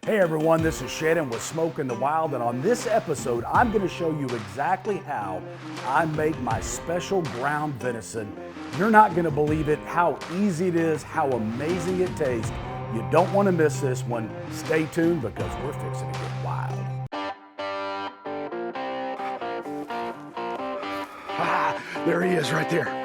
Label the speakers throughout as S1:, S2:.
S1: Hey everyone, this is Shannon with Smokin the Wild, and on this episode, I'm going to show you exactly how I make my special ground venison. You're not going to believe it, how easy it is, how amazing it tastes. You don't want to miss this one. Stay tuned because we're fixing to get wild. Ah, there he is right there.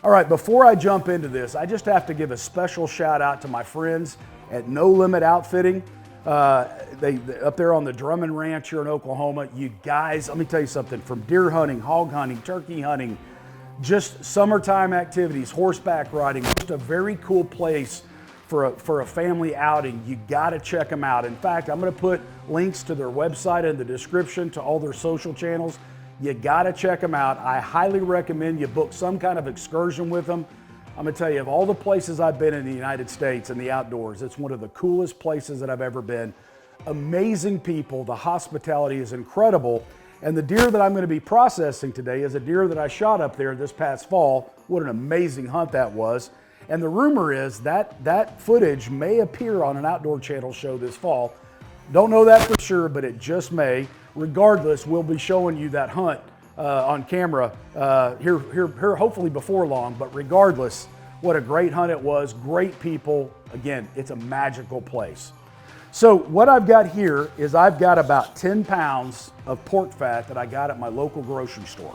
S1: All right, before I jump into this, I just have to give a special shout out to my friends at No Limit Outfitting. They up there on the Drummond Ranch here in Oklahoma. You guys, let me tell you something, from deer hunting, hog hunting, turkey hunting, just summertime activities, horseback riding, just a very cool place for a family outing. You gotta check them out. In fact, I'm gonna put links to their website in the description, to all their social channels. You gotta check them out. I highly recommend you book some kind of excursion with them. I'm gonna tell you, of all the places I've been in the United States in the outdoors, it's one of the coolest places that I've ever been. Amazing people, the hospitality is incredible. And the deer that I'm gonna be processing today is a deer that I shot up there this past fall. What an amazing hunt that was. And the rumor is that footage may appear on an Outdoor Channel show this fall. Don't know that for sure, but it just may. Regardless, we'll be showing you that hunt on camera here hopefully before long. But regardless, what a great hunt it was. Great people. Again, it's a magical place. So what I've got here is I've got about 10 pounds of pork fat that I got at my local grocery store.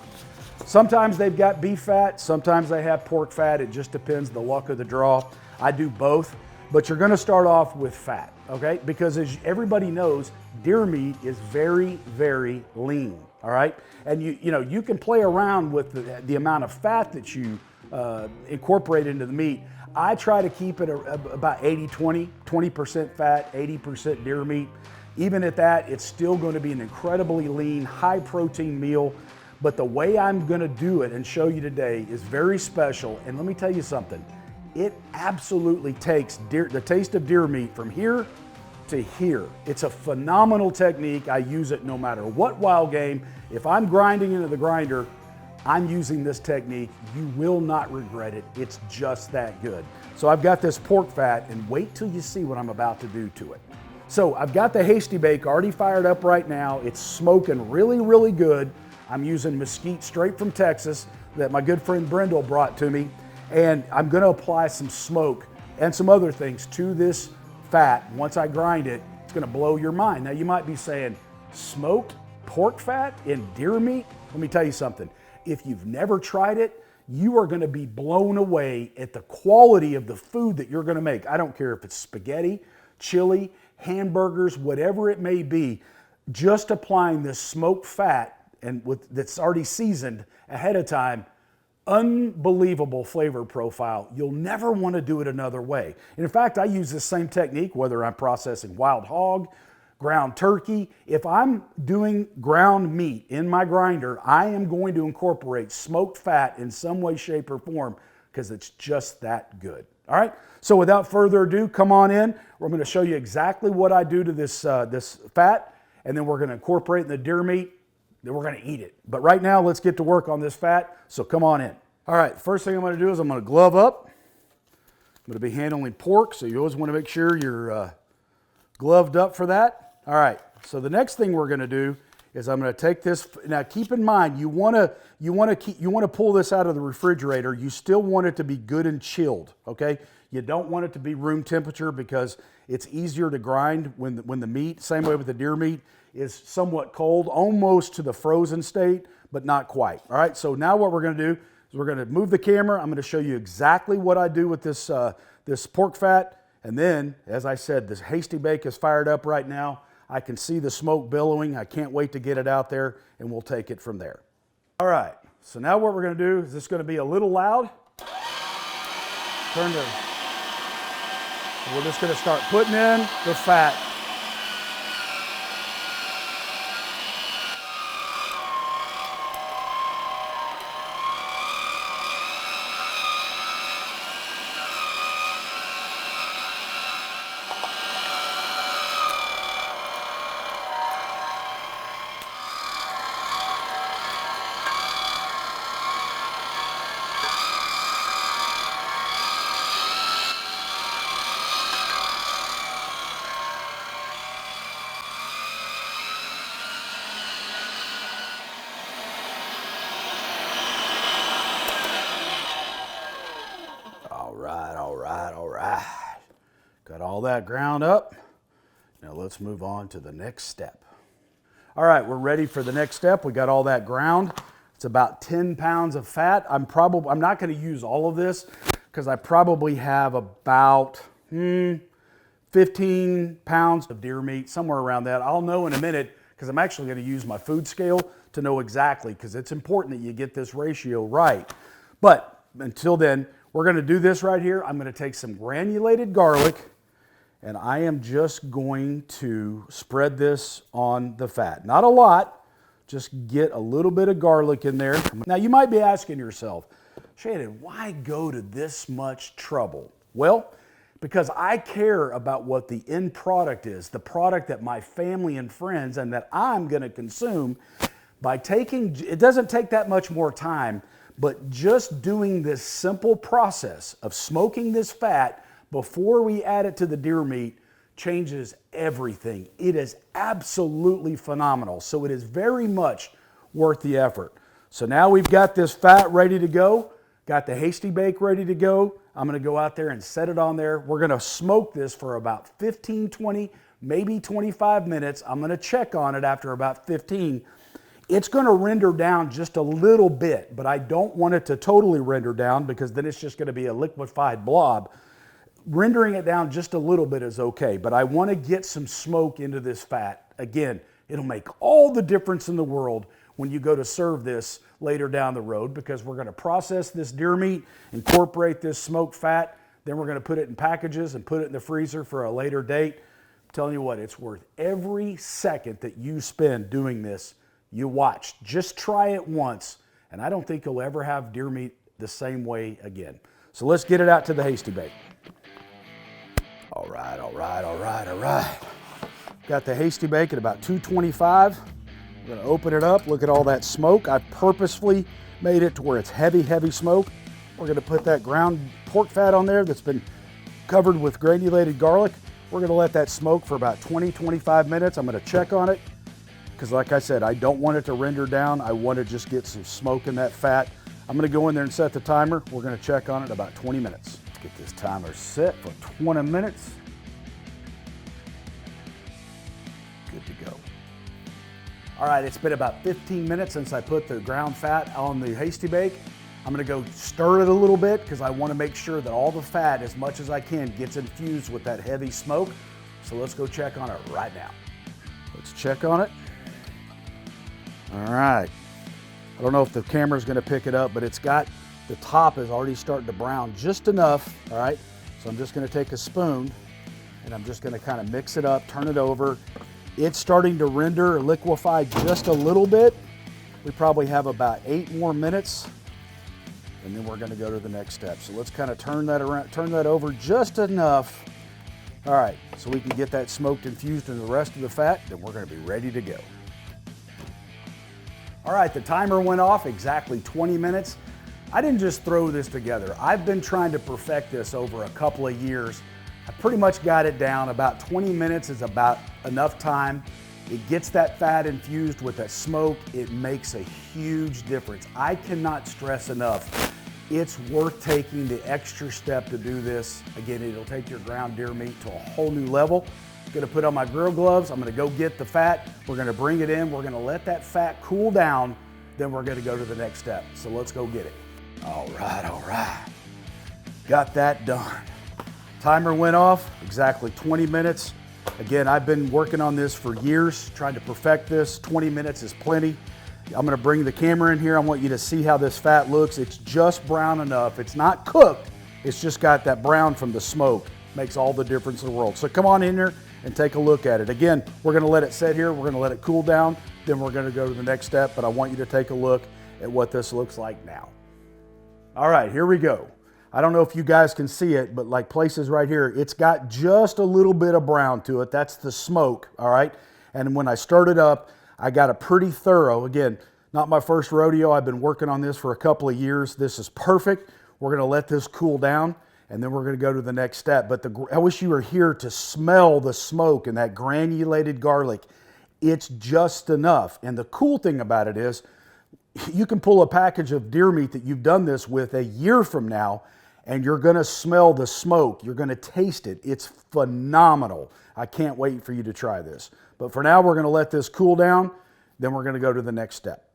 S1: Sometimes they've got beef fat, sometimes they have pork fat. It just depends the luck of the draw. I do both, but you're gonna start off with fat, okay? Because as everybody knows, deer meat is very, very lean, all right? And you can play around with the amount of fat that you incorporate into the meat. I try to keep it about 80-20, 20% fat, 80% deer meat. Even at that, it's still gonna be an incredibly lean, high protein meal. But the way I'm gonna do it and show you today is very special. And let me tell you something, it absolutely takes the taste of deer meat from here to here. It's a phenomenal technique. I use it no matter what wild game. If I'm grinding into the grinder, I'm using this technique. You will not regret it. It's just that good. So I've got this pork fat, and wait till you see what I'm about to do to it. So I've got the Hasty Bake already fired up right now. It's smoking really, really good. I'm using mesquite straight from Texas that my good friend Brendel brought to me. And I'm gonna apply some smoke and some other things to this fat. Once I grind it, it's gonna blow your mind. Now you might be saying, smoked pork fat in deer meat? Let me tell you something. If you've never tried it, you are gonna be blown away at the quality of the food that you're gonna make. I don't care if it's spaghetti, chili, hamburgers, whatever it may be, just applying this smoked fat and that's already seasoned ahead of time, unbelievable flavor profile. You'll never want to do it another way. And in fact, I use this same technique whether I'm processing wild hog, ground turkey. If I'm doing ground meat in my grinder, I am going to incorporate smoked fat in some way, shape, or form because it's just that good. All right, so without further ado, come on in. We're going to show you exactly what I do to this fat, and then we're going to incorporate in the deer meat. Then we're gonna eat it. But right now, let's get to work on this fat, so come on in. All right, first thing I'm gonna do is I'm gonna glove up. I'm gonna be handling pork, so you always wanna make sure you're gloved up for that. All right, so the next thing we're gonna do is I'm gonna take this, now keep in mind, you wanna pull this out of the refrigerator. You still want it to be good and chilled, okay? You don't want it to be room temperature because it's easier to grind when the meat, same way with the deer meat, is somewhat cold, almost to the frozen state, but not quite. All right, so now what we're gonna do is we're gonna move the camera. I'm gonna show you exactly what I do with this, this pork fat. And then, as I said, this Hasty Bake is fired up right now. I can see the smoke billowing. I can't wait to get it out there, and we'll take it from there. All right, so now what we're gonna do is this gonna be a little loud. We're just gonna start putting in the fat. right, all right. Got all that ground up. Now let's move on to the next step. All right, we're ready for the next step. We got all that ground. It's about 10 pounds of fat. I'm not going to use all of this because I probably have about 15 pounds of deer meat, somewhere around that. I'll know in a minute because I'm actually going to use my food scale to know exactly, because it's important that you get this ratio right. But until then, we're going to do this right here. I'm going to take some granulated garlic, and I am just going to spread this on the fat. Not a lot. Just get a little bit of garlic in there. Now, you might be asking yourself, Shannon, why go to this much trouble? Well, because I care about what the end product is, the product that my family and friends and that I'm going to consume. By taking, it doesn't take that much more time, but just doing this simple process of smoking this fat before we add it to the deer meat changes everything. It is absolutely phenomenal. So it is very much worth the effort. So now we've got this fat ready to go, got the hasty bake ready to go. I'm going to go out there and set it on there. We're going to smoke this for about 15, 20, maybe 25 minutes. I'm going to check on it after about 15. It's going to render down just a little bit, but I don't want it to totally render down because then it's just going to be a liquefied blob. Rendering it down just a little bit is okay, but I want to get some smoke into this fat. Again, it'll make all the difference in the world when you go to serve this later down the road, because we're going to process this deer meat, incorporate this smoked fat, then we're going to put it in packages and put it in the freezer for a later date. I'm telling you what, it's worth every second that you spend doing this. You watch. Just try it once, and I don't think you'll ever have deer meat the same way again. So let's get it out to the hasty bake. All right, all right, all right, all right. Got the hasty bake at about 225. We're gonna open it up. Look at all that smoke. I purposefully made it to where it's heavy, heavy smoke. We're gonna put that ground pork fat on there that's been covered with granulated garlic. We're gonna let that smoke for about 20, 25 minutes. I'm gonna check on it because, like I said, I don't want it to render down. I want to just get some smoke in that fat. I'm gonna go in there and set the timer. We're gonna check on it in about 20 minutes. Let's get this timer set for 20 minutes. Good to go. All right, it's been about 15 minutes since I put the ground fat on the hasty bake. I'm gonna go stir it a little bit because I want to make sure that all the fat, as much as I can, gets infused with that heavy smoke. So let's go check on it right now. Let's check on it. All right. I don't know if the camera's gonna pick it up, but it's got, the top is already starting to brown just enough, all right? So I'm just gonna take a spoon and I'm just gonna kind of mix it up, turn it over. It's starting to render or liquefy just a little bit. We probably have about 8 more minutes, and then we're gonna go to the next step. So let's kind of turn that around, turn that over just enough. All right, so we can get that smoked infused in the rest of the fat, then we're gonna be ready to go. All right, the timer went off exactly 20 minutes. I didn't just throw this together. I've been trying to perfect this over a couple of years. I pretty much got it down. About 20 minutes is about enough time. It gets that fat infused with that smoke. It makes a huge difference. I cannot stress enough. It's worth taking the extra step to do this. Again, it'll take your ground deer meat to a whole new level. I'm gonna put on my grill gloves. I'm gonna go get the fat. We're gonna bring it in. We're gonna let that fat cool down. Then we're gonna go to the next step. So let's go get it. All right, all right. Got that done. Timer went off, exactly 20 minutes. Again, I've been working on this for years, trying to perfect this. 20 minutes is plenty. I'm gonna bring the camera in here. I want you to see how this fat looks. It's just brown enough. It's not cooked. It's just got that brown from the smoke. Makes all the difference in the world. So come on in here and take a look at it. Again, we're gonna let it sit here. We're gonna let it cool down. Then we're gonna go to the next step, but I want you to take a look at what this looks like now. All right, here we go. I don't know if you guys can see it, but like places right here, it's got just a little bit of brown to it. That's the smoke, all right? And when I stirred it up, I got a pretty thorough, again, not my first rodeo. I've been working on this for a couple of years. This is perfect. We're gonna let this cool down, and then we're gonna go to the next step. But I wish you were here to smell the smoke and that granulated garlic. It's just enough. And the cool thing about it is, you can pull a package of deer meat that you've done this with a year from now, and you're gonna smell the smoke. You're gonna taste it. It's phenomenal. I can't wait for you to try this. But for now, we're gonna let this cool down, then we're gonna go to the next step.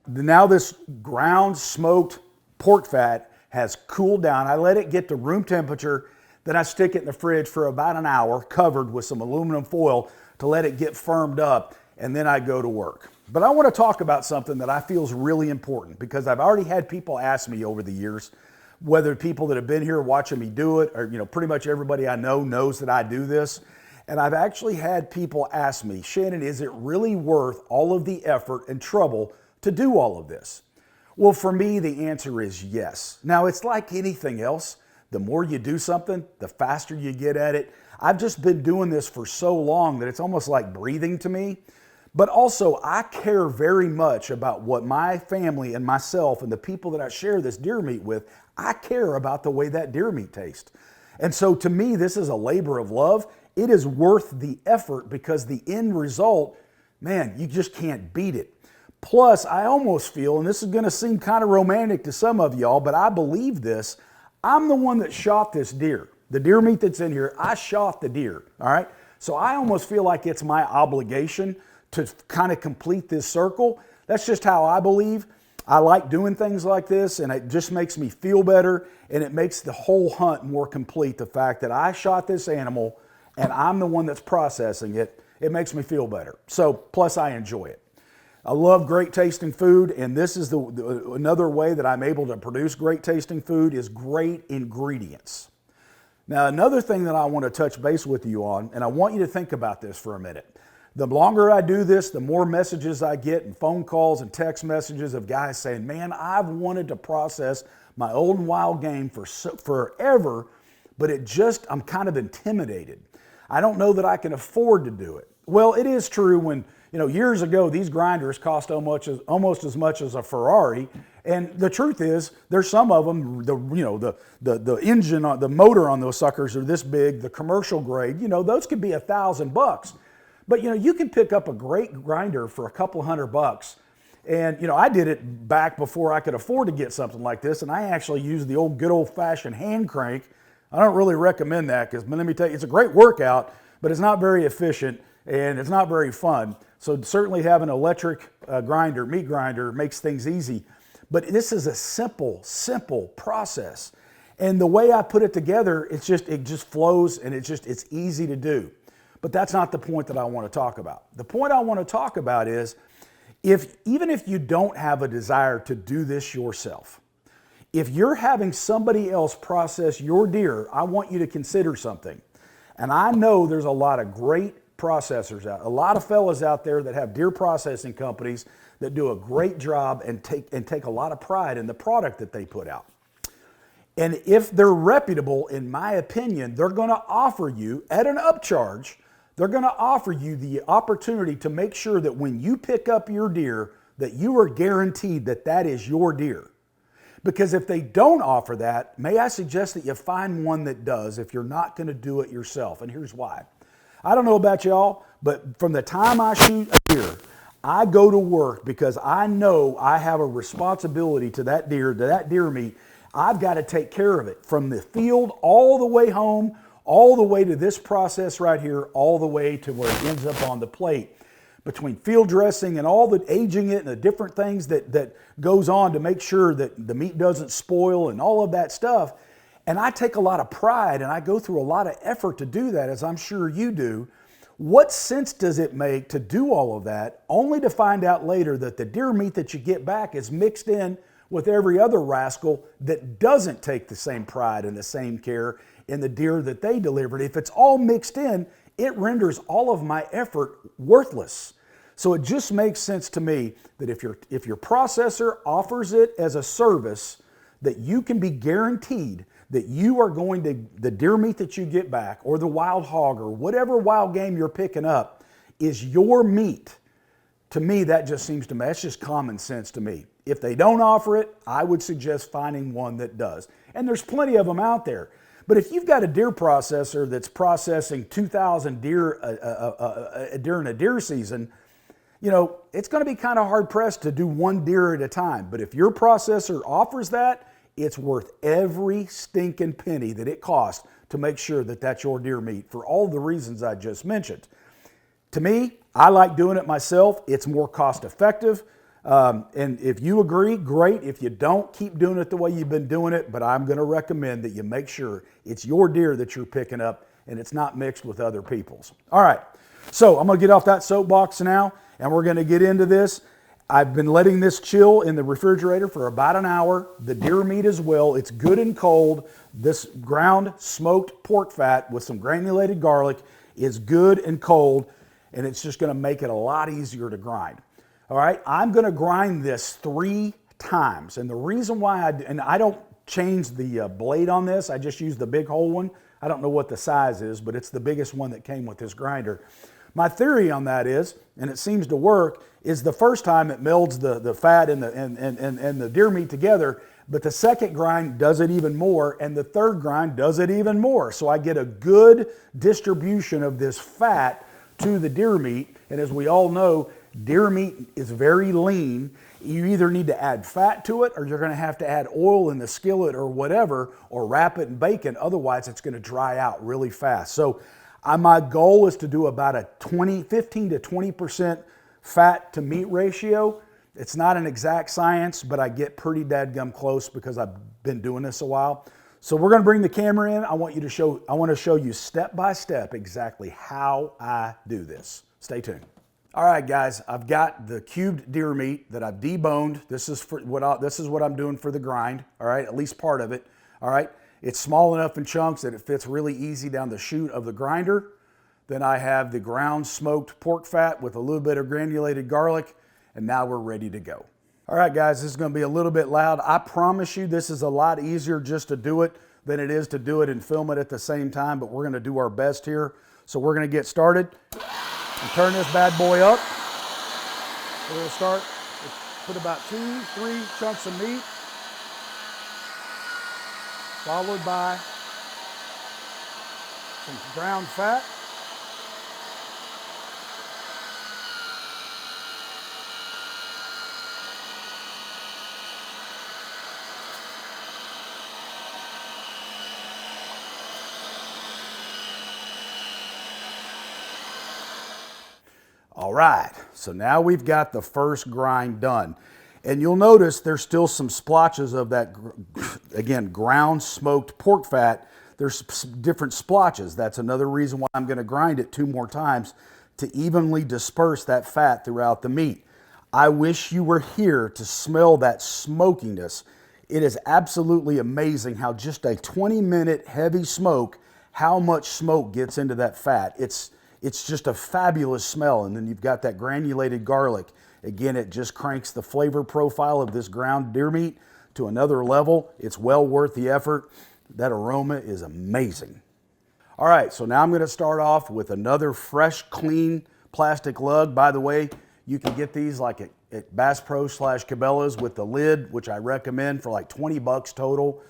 S1: Now this ground smoked pork fat has cooled down. I let it get to room temperature, then I stick it in the fridge for about an hour, covered with some aluminum foil to let it get firmed up, and then I go to work. But I want to talk about something that I feel is really important, because I've already had people ask me over the years, whether people that have been here watching me do it, or pretty much everybody I know knows that I do this. And I've actually had people ask me, Shannon, is it really worth all of the effort and trouble to do all of this? Well, for me, the answer is yes. Now, it's like anything else. The more you do something, the faster you get at it. I've just been doing this for so long that it's almost like breathing to me. But also, I care very much about what my family and myself and the people that I share this deer meat with, I care about the way that deer meat tastes. And so to me, this is a labor of love. It is worth the effort, because the end result, man, you just can't beat it. Plus, I almost feel, and this is gonna seem kind of romantic to some of y'all, but I believe this, I'm the one that shot this deer. The deer meat that's in here, I shot the deer, all right? So I almost feel like it's my obligation to kind of complete this circle. That's just how I believe. I like doing things like this, and it just makes me feel better, and it makes the whole hunt more complete. The fact that I shot this animal and I'm the one that's processing it, it makes me feel better. So, plus I enjoy it. I love great tasting food, and this is another way that I'm able to produce great tasting food is great ingredients. Now, another thing that I want to touch base with you on, and I want you to think about this for a minute. The longer I do this, the more messages I get and phone calls and text messages of guys saying, man, I've wanted to process my old and wild game for forever, but I'm kind of intimidated. I don't know that I can afford to do it. Well, it is true when, years ago, these grinders cost almost as much as a Ferrari. And the truth is, there's some of them, the engine, the motor on those suckers are this big, the commercial grade, those could be $1,000. But you can pick up a great grinder for a couple $100. And I did it back before I could afford to get something like this, and I actually used the good old-fashioned hand crank. I don't really recommend that, because let me tell you, it's a great workout, but it's not very efficient and it's not very fun. So certainly having an electric meat grinder makes things easy. But this is a simple process. And the way I put it together, it just flows, and it's easy to do. But that's not the point that I want to talk about. The point I want to talk about is, even if you don't have a desire to do this yourself, if you're having somebody else process your deer, I want you to consider something. And I know there's a lot of great processors a lot of fellas out there that have deer processing companies that do a great job and take a lot of pride in the product that they put out. And if they're reputable, in my opinion, they're going to offer you, at an upcharge, they're going to offer you the opportunity to make sure that when you pick up your deer, that you are guaranteed that that is your deer. Because if they don't offer that, may I suggest that you find one that does if you're not going to do it yourself. And here's why. I don't know about y'all, but from the time I shoot a deer, I go to work because I know I have a responsibility to that deer meat. I've got to take care of it from the field all the way home, all the way to this process right here, all the way to where it ends up on the plate. Between field dressing and all the aging it and the different things that goes on to make sure that the meat doesn't spoil and all of that stuff. And I take a lot of pride and I go through a lot of effort to do that, as I'm sure you do. What sense does it make to do all of that only to find out later that the deer meat that you get back is mixed in with every other rascal that doesn't take the same pride and the same care in the deer that they delivered? If it's all mixed in, it renders all of my effort worthless. So it just makes sense to me that if your processor offers it as a service, that you can be guaranteed that you are going to, the deer meat that you get back, or the wild hog, or whatever wild game you're picking up, is your meat. To me, that just seems to me, that's just common sense to me. If they don't offer it, I would suggest finding one that does. And there's plenty of them out there. But if you've got a deer processor that's processing 2,000 deer during a deer season, it's going to be kind of hard pressed to do one deer at a time. But if your processor offers that, it's worth every stinking penny that it costs to make sure that that's your deer meat for all the reasons I just mentioned. To me, I like doing it myself. It's more cost effective. And if you agree, great. If you don't, keep doing it the way you've been doing it. But I'm going to recommend that you make sure it's your deer that you're picking up and it's not mixed with other people's. All right. So I'm going to get off that soapbox now and we're going to get into this. I've been letting this chill in the refrigerator for about an hour. The deer meat as well. It's good and cold. This ground smoked pork fat with some granulated garlic is good and cold, and it's just going to make it a lot easier to grind. All right, I'm going to grind this 3 times, and the reason why I don't change the blade on this, I just use the big hole one. I don't know what the size is, but it's the biggest one that came with this grinder. My theory on that is, and it seems to work, is the first time it melds the fat and the deer meat together, but the second grind does it even more, and the third grind does it even more. So I get a good distribution of this fat to the deer meat, and as we all know, deer meat is very lean. You either need to add fat to it or you're going to have to add oil in the skillet or whatever, or wrap it in bacon. Otherwise, it's going to dry out really fast. So my goal is to do about a 15 to 20% fat to meat ratio. It's not an exact science, but I get pretty dadgum close because I've been doing this a while. So we're going to bring the camera in. I want to show you step by step exactly how I do this. Stay tuned. All right, guys, I've got the cubed deer meat that I've deboned. This is what I'm doing for the grind. All right, at least part of it. All right, it's small enough in chunks that it fits really easy down the chute of the grinder. Then I have the ground smoked pork fat with a little bit of granulated garlic, and now we're ready to go. All right, guys, this is going to be a little bit loud. I promise you this is a lot easier just to do it than it is to do it and film it at the same time, but we're going to do our best here. So we're going to get started. And turn this bad boy up. We're going to start, put about 2-3 chunks of meat, followed by some ground fat. All right, so now we've got the first grind done. And you'll notice there's still some splotches of that, again, ground smoked pork fat. There's different splotches. That's another reason why I'm going to grind it 2 more times to evenly disperse that fat throughout the meat. I wish you were here to smell that smokiness. It is absolutely amazing how just a 20-minute heavy smoke, how much smoke gets into that fat. It's just a fabulous smell. And then you've got that granulated garlic. Again, it just cranks the flavor profile of this ground deer meat to another level. It's well worth the effort. That aroma is amazing. All right, so now I'm going to start off with another fresh, clean plastic lug. By the way, you can get these like at Bass Pro / Cabela's with the lid, which I recommend for like 20 bucks total.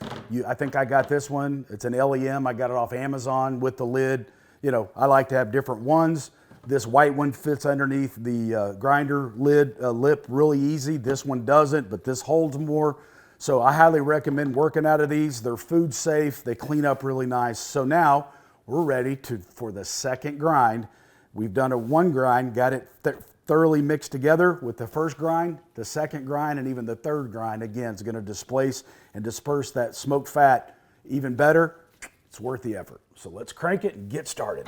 S1: I think I got this one. It's an LEM. I got it off Amazon with the lid. You know, I like to have different ones. This white one fits underneath the grinder lip really easy. This one doesn't, but this holds more. So I highly recommend working out of these. They're food safe. They clean up really nice. So now we're ready for the second grind. We've done a 1 grind, got it thoroughly mixed together with the first grind, the second grind, and even the third grind. Again, it's going to displace and disperse that smoked fat even better. It's worth the effort. So let's crank it and get started.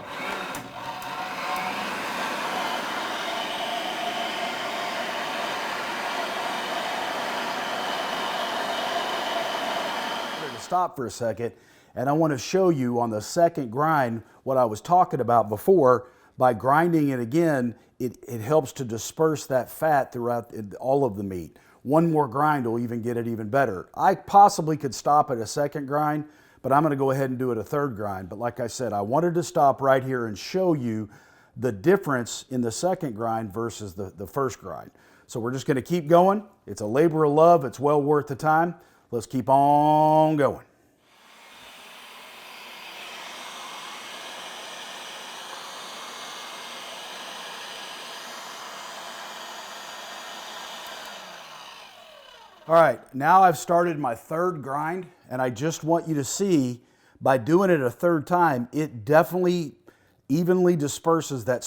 S1: To stop for a second, and I want to show you on the second grind what I was talking about before. By grinding it again, it helps to disperse that fat throughout all of the meat. 1 more grind will even get it even better. I possibly could stop at a second grind, but I'm going to go ahead and do it a third grind. But like I said, I wanted to stop right here and show you the difference in the second grind versus the first grind. So we're just going to keep going. It's a labor of love. It's well worth the time. Let's keep on going. All right, now I've started my third grind, and I just want you to see, by doing it a third time, it definitely evenly disperses that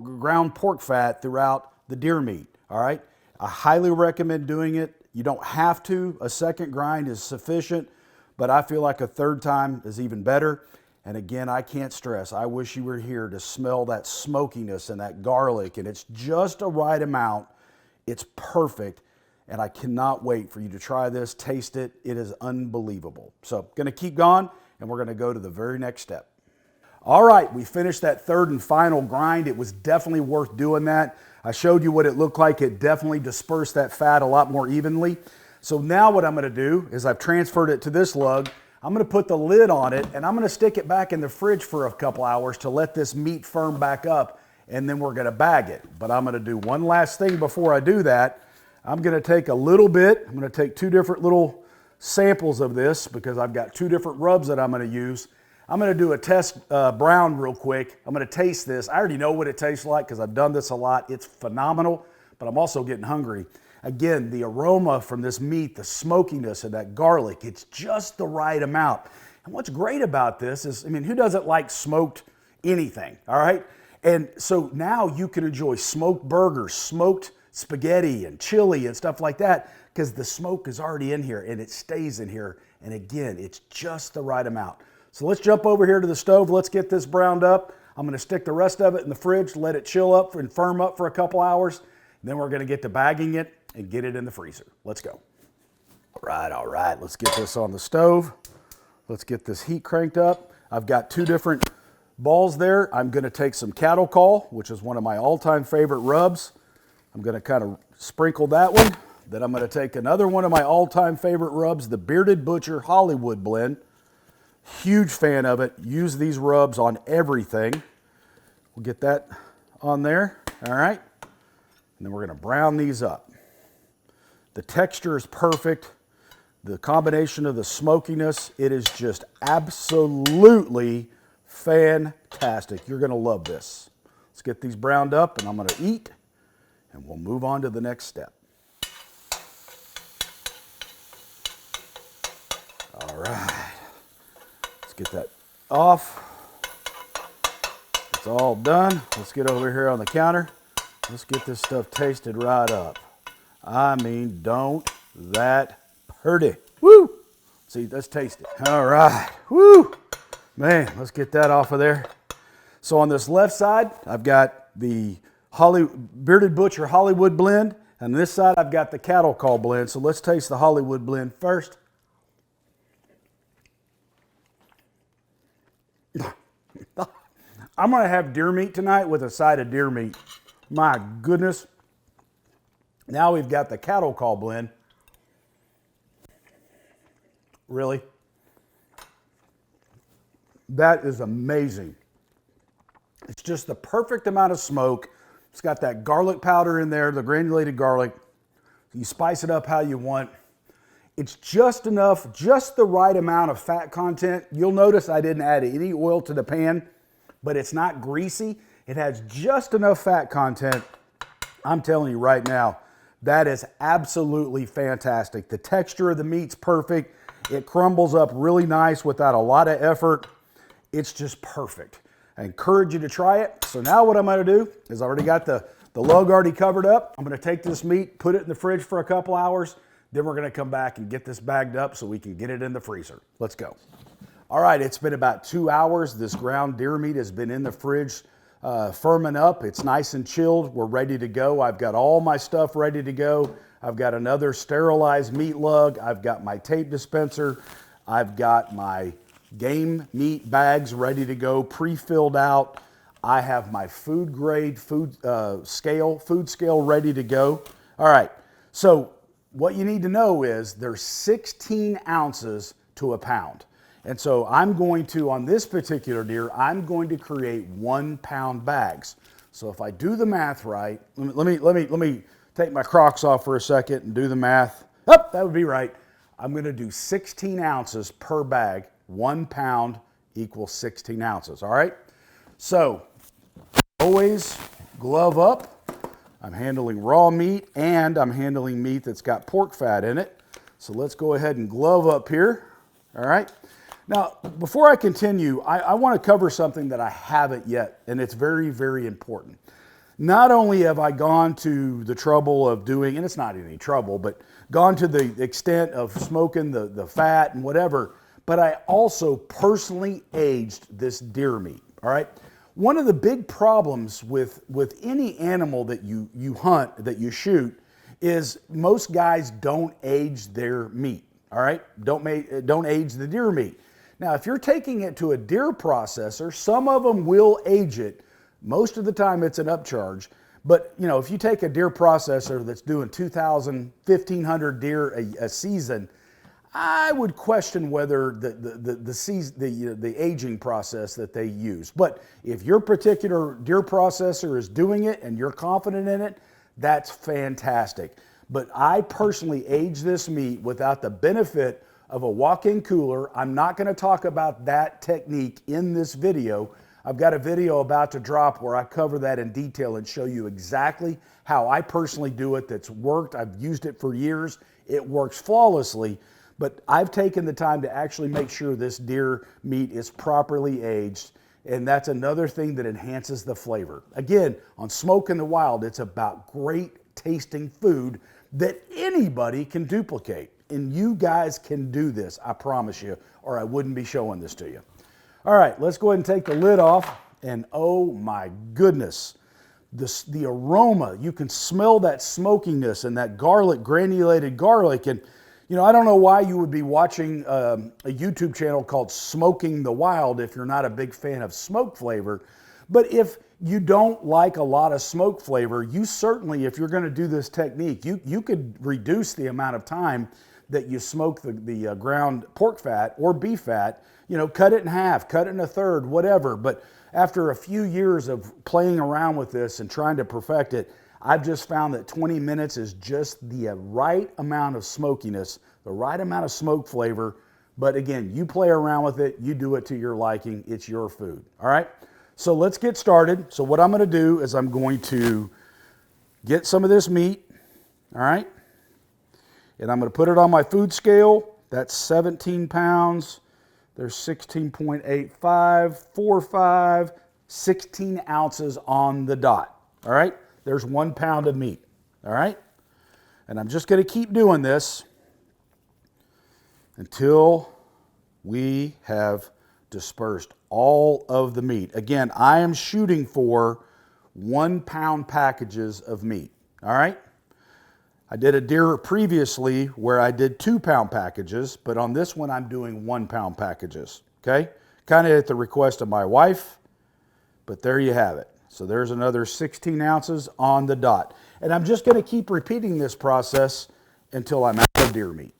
S1: ground pork fat throughout the deer meat, all right? I highly recommend doing it. You don't have to. A second grind is sufficient, but I feel like a third time is even better. And again, I can't stress, I wish you were here to smell that smokiness and that garlic, and it's just a right amount. It's perfect. And I cannot wait for you to try this, taste it. It is unbelievable. So going to keep going, and we're going to go to the very next step. All right, we finished that third and final grind. It was definitely worth doing that. I showed you what it looked like. It definitely dispersed that fat a lot more evenly. So now what I'm going to do is I've transferred it to this lug. I'm going to put the lid on it, and I'm going to stick it back in the fridge for a couple hours to let this meat firm back up, and then we're going to bag it. But I'm going to do one last thing before I do that. I'm going to take a little bit. I'm going to take two different little samples of this because I've got two different rubs that I'm going to use. I'm going to do a test brown real quick. I'm going to taste this. I already know what it tastes like because I've done this a lot. It's phenomenal, but I'm also getting hungry. Again, the aroma from this meat, the smokiness of that garlic, it's just the right amount. And what's great about this is, I mean, who doesn't like smoked anything, all right? And so now you can enjoy smoked burgers, smoked spaghetti and chili and stuff like that because the smoke is already in here and it stays in here. And again, it's just the right amount. So let's jump over here to the stove. Let's get this browned up. I'm going to stick the rest of it in the fridge, let it chill up and firm up for a couple hours. Then we're going to get to bagging it and get it in the freezer. Let's go. All right. Let's get this on the stove. Let's get this heat cranked up. I've got two different balls there. I'm going to take some cattle call, which is one of my all-time favorite rubs. I'm going to kind of sprinkle that one. Then I'm going to take another one of my all-time favorite rubs, the Bearded Butcher Hollywood Blend. Huge fan of it. Use these rubs on everything. We'll get that on there. All right. And then we're going to brown these up. The texture is perfect. The combination of the smokiness, it is just absolutely fantastic. You're going to love this. Let's get these browned up, and I'm going to eat, and we'll move on to the next step. All right. Get that off. It's all done. Let's get over here on the counter. Let's get this stuff tasted right up. I mean, don't that pretty. Woo! See, let's taste it. All right. Woo! Man, let's get that off of there. So on this left side, I've got the Bearded Butcher Hollywood Blend. And on this side, I've got the Cattle Call Blend. So let's taste the Hollywood Blend first. I'm going to have deer meat tonight with a side of deer meat. My goodness. Now we've got the Cattle Call Blend. Really? That is amazing. It's just the perfect amount of smoke. It's got that garlic powder in there, the granulated garlic. You spice it up how you want. It's just enough, just the right amount of fat content. You'll notice I didn't add any oil to the pan, but it's not greasy. It has just enough fat content. I'm telling you right now, that is absolutely fantastic. The texture of the meat's perfect. It crumbles up really nice without a lot of effort. It's just perfect. I encourage you to try it. So now what I'm going to do is I already got the lug already covered up. I'm going to take this meat, put it in the fridge for a couple hours. Then we're going to come back and get this bagged up so we can get it in the freezer. Let's go. All right, it's been about 2 hours. This ground deer meat has been in the fridge firming up. It's nice and chilled. We're ready to go. I've got all my stuff ready to go. I've got another sterilized meat lug. I've got my tape dispenser. I've got my game meat bags ready to go, pre-filled out. I have my food grade food scale ready to go. All right, so what you need to know is there's 16 ounces to a pound. And so I'm going to, on this particular deer, I'm going to create 1 pound bags. So if I do the math right, let me take my Crocs off for a second and do the math. Oh, that would be right. I'm going to do 16 ounces per bag. 1 pound equals 16 ounces. All right. So always glove up. I'm handling raw meat, and I'm handling meat that's got pork fat in it. So let's go ahead and glove up here. All right. Now, before I continue, I want to cover something that I haven't yet, and it's very, very important. Not only have I gone to the trouble of doing, and it's not any trouble, but gone to the extent of smoking the fat and whatever, but I also personally aged this deer meat, all right? One of the big problems with any animal that you hunt, that you shoot, is most guys don't age their meat, all right? Don't age the deer meat. Now, if you're taking it to a deer processor, some of them will age it. Most of the time it's an upcharge. But, you know, if you take a deer processor that's doing 2,000, 1,500 deer a season, I would question whether the aging process that they use. But if your particular deer processor is doing it and you're confident in it, that's fantastic. But I personally age this meat without the benefit of a walk-in cooler. I'm not going to talk about that technique in this video. I've got a video about to drop where I cover that in detail and show you exactly how I personally do it. That's worked. I've used it for years. It works flawlessly. But I've taken the time to actually make sure this deer meat is properly aged. And that's another thing that enhances the flavor. Again, on Smokin the Wild, it's about great tasting food that anybody can duplicate. And you guys can do this, I promise you, or I wouldn't be showing this to you. All right, let's go ahead and take the lid off. And oh my goodness, the aroma, you can smell that smokiness and that garlic, granulated garlic. And you know, I don't know why you would be watching a YouTube channel called Smokin the Wild if you're not a big fan of smoke flavor. But if you don't like a lot of smoke flavor, you certainly, if you're going to do this technique, you could reduce the amount of time that you smoke the ground pork fat or beef fat. You know, cut it in half, cut it in a third, whatever. But after a few years of playing around with this and trying to perfect it, I've just found that 20 minutes is just the right amount of smokiness, the right amount of smoke flavor. But again, you play around with it, you do it to your liking, it's your food. All right, so let's get started. So what I'm going to do is I'm going to get some of this meat, all right, and I'm going to put it on my food scale. That's 17 pounds. There's 16.85, 45, 16 ounces on the dot. All right, there's 1 pound of meat. All right, and I'm just going to keep doing this until we have dispersed all of the meat. Again, I am shooting for 1 pound packages of meat. All right. I did a deer previously where I did 2 pound packages, but on this one I'm doing 1 pound packages, okay? Kind of at the request of my wife, but there you have it. So there's another 16 ounces on the dot. And I'm just going to keep repeating this process until I'm out of deer meat.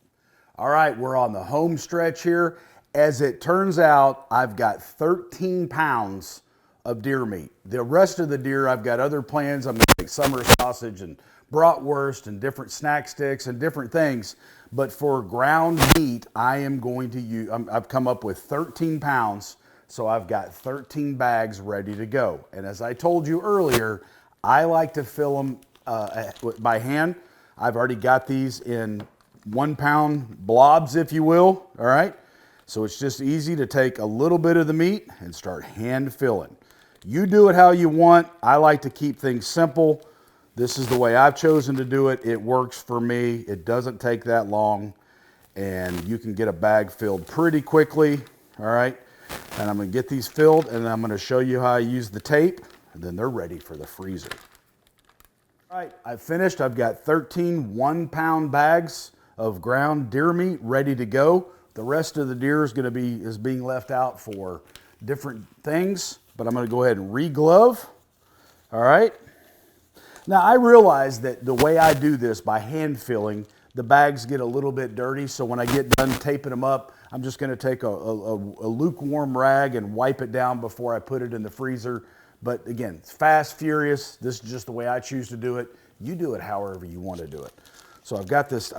S1: All right, we're on the home stretch here. As it turns out, I've got 13 pounds of deer meat. The rest of the deer, I've got other plans. I'm going to make summer sausage and bratwurst and different snack sticks and different things. But for ground meat, I am going to use, I've come up with 13 pounds. So I've got 13 bags ready to go. And as I told you earlier, I like to fill them by hand. I've already got these in 1 pound blobs, if you will. All right. So it's just easy to take a little bit of the meat and start hand filling. You do it how you want. I like to keep things simple. This is the way I've chosen to do it. It works for me. It doesn't take that long, and you can get a bag filled pretty quickly. All right. And I'm going to get these filled, and I'm going to show you how I use the tape, and then they're ready for the freezer. All right, I've finished. I've got 13 1 pound bags of ground deer meat ready to go. The rest of the deer is being left out for different things, but I'm going to go ahead and re-glove. All right. Now, I realize that the way I do this by hand filling, the bags get a little bit dirty. So when I get done taping them up, I'm just going to take a lukewarm rag and wipe it down before I put it in the freezer. But again, it's fast, furious. This is just the way I choose to do it. You do it however you want to do it. So I've got this,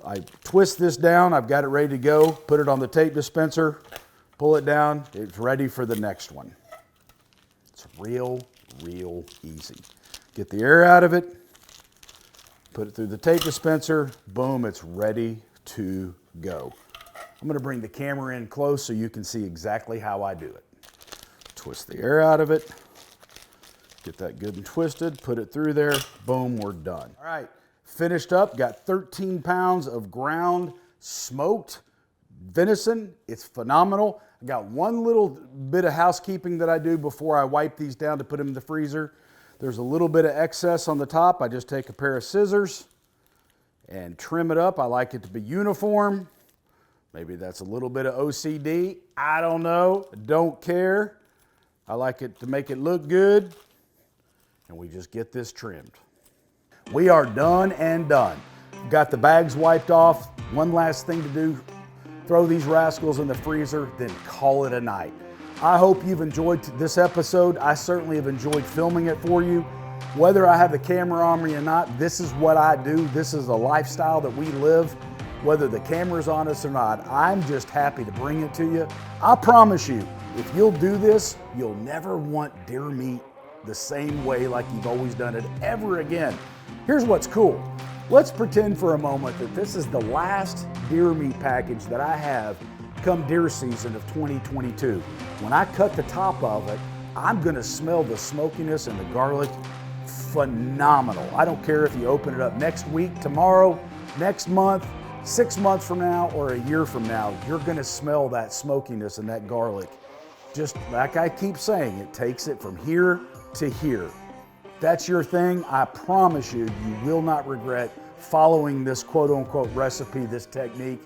S1: I twist this down. I've got it ready to go. Put it on the tape dispenser, pull it down. It's ready for the next one. It's real easy. Get the air out of it, put it through the tape dispenser, boom, it's ready to go. I'm gonna bring the camera in close so you can see exactly how I do it. Twist the air out of it, get that good and twisted, put it through there, boom, we're done. All right, finished up, got 13 pounds of ground smoked venison. It's phenomenal. I got one little bit of housekeeping that I do before I wipe these down to put them in the freezer. There's a little bit of excess on the top. I just take a pair of scissors and trim it up. I like it to be uniform. Maybe that's a little bit of OCD. I don't know. Don't care. I like it to make it look good. And we just get this trimmed. We are done and done. Got the bags wiped off. One last thing to do. Throw these rascals in the freezer, then call it a night. I hope you've enjoyed this episode. I certainly have enjoyed filming it for you. Whether I have the camera on me or not, this is what I do. This is a lifestyle that we live. Whether the camera's on us or not, I'm just happy to bring it to you. I promise you, if you'll do this, you'll never want deer meat the same way like you've always done it ever again. Here's what's cool. Let's pretend for a moment that this is the last deer meat package that I have come deer season of 2022. When I cut the top of it, I'm gonna smell the smokiness and the garlic. Phenomenal. I don't care if you open it up next week, tomorrow, next month, 6 months from now, or a year from now, you're gonna smell that smokiness and that garlic. Just like I keep saying, it takes it from here to here. That's your thing. I promise you, you will not regret following this quote-unquote recipe, this technique.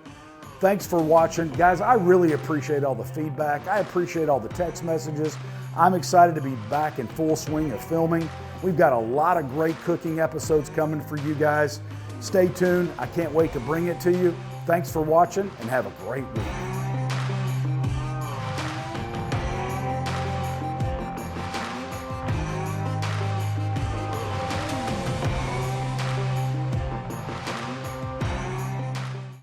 S1: Thanks for watching. Guys, I really appreciate all the feedback. I appreciate all the text messages. I'm excited to be back in full swing of filming. We've got a lot of great cooking episodes coming for you guys. Stay tuned. I can't wait to bring it to you. Thanks for watching and have a great week.